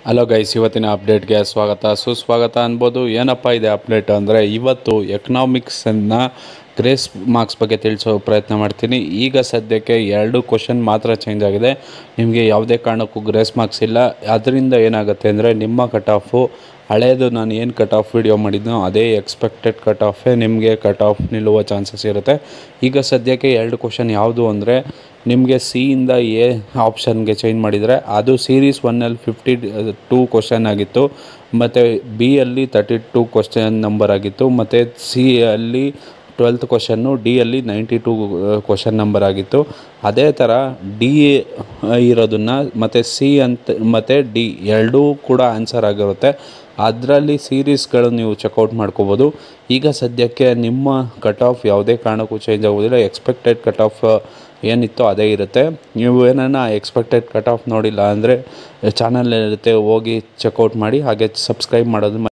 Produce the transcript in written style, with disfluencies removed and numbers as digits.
Hello guys, ಇವತ್ತಿನ ಅಪ್ಡೇಟ್ಗೆ ಸ್ವಾಗತ ಸುಸ್ವಾಗತ ಅನ್ಬೋದು. ಏನಪ್ಪ ಇದೆ ಅಪ್ಡೇಟ್ ಅಂದರೆ, ಇವತ್ತು ಎಕನಾಮಿಕ್ಸನ್ನು ಗ್ರೇಸ್ ಮಾರ್ಕ್ಸ್ ಬಗ್ಗೆ ತಿಳಿಸೋ ಪ್ರಯತ್ನ ಮಾಡ್ತೀನಿ. ಈಗ ಸದ್ಯಕ್ಕೆ 2 ಕ್ವಶನ್ ಮಾತ್ರ ಚೇಂಜ್ ಆಗಿದೆ. ನಿಮಗೆ ಯಾವುದೇ ಕಾರಣಕ್ಕೂ ಗ್ರೇಸ್ ಮಾರ್ಕ್ಸ್ ಇಲ್ಲ. ಅದರಿಂದ ಏನಾಗುತ್ತೆ ಅಂದರೆ, ನಿಮ್ಮ ಕಟ್ ಆಫು ಹಳೇದು ನಾನು ಏನು ಕಟ್ ಆಫ್ ವಿಡಿಯೋ ಮಾಡಿದ್ನೋ ಅದೇ ಎಕ್ಸ್ಪೆಕ್ಟೆಡ್ ಕಟ್ ಆಫೇ ನಿಮಗೆ ಕಟ್ ಆಫ್ ನಿಲ್ಲುವ ಚಾನ್ಸಸ್ ಇರುತ್ತೆ. ಈಗ ಸದ್ಯಕ್ಕೆ 2 ಕ್ವಶನ್ ಯಾವುದು ಅಂದರೆ, ನಿಮಗೆ ಸಿಯಿಂದ ಎ ಆಪ್ಷನ್ಗೆ ಚೇಂಜ್ ಮಾಡಿದರೆ ಅದು ಸೀರೀಸ್ 1ಅಲ್ಲಿ 52 ಕ್ವಶನ್ ಆಗಿತ್ತು, ಮತ್ತು ಬಿಯಲ್ಲಿ 32 ಕ್ವಶನ್ ನಂಬರ್ ಆಗಿತ್ತು, ಮತ್ತು ಸಿಯಲ್ಲಿ 12th ಕ್ವಶನ್ನು, ಡಿಯಲ್ಲಿ 92 ಕ್ವಶನ್ ನಂಬರ್ ಆಗಿತ್ತು. ಅದೇ ಥರ ಡಿ ಇರೋದನ್ನು ಮತ್ತು ಸಿ ಮತ್ತು ಡಿ ಎರಡೂ ಕೂಡ ಆನ್ಸರ್ ಆಗಿರುತ್ತೆ. ಅದರಲ್ಲಿ ಸೀರೀಸ್ಗಳು ನೀವು ಚೆಕ್ಔಟ್ ಮಾಡ್ಕೋಬೋದು. ಈಗ ಸದ್ಯಕ್ಕೆ ನಿಮ್ಮ ಕಟ್ ಆಫ್ ಯಾವುದೇ ಕಾರಣಕ್ಕೂ ಚೇಂಜ್ ಆಗೋದಿಲ್ಲ. ಎಕ್ಸ್ಪೆಕ್ಟೆಡ್ ಕಟ್ ಆಫ್ ಏನಿತ್ತೋ ಅದೇ ಇರುತ್ತೆ. ನೀವು ಏನನ್ನ ಎಕ್ಸ್ಪೆಕ್ಟೆಡ್ ಕಟ್ ಆಫ್ ನೋಡಿಲ್ಲ ಅಂದರೆ ಚಾನಲ್ ಇರುತ್ತೆ, ಹೋಗಿ ಚೆಕ್ಔಟ್ ಮಾಡಿ. ಹಾಗೆ ಸಬ್ಸ್ಕ್ರೈಬ್ ಮಾಡೋದು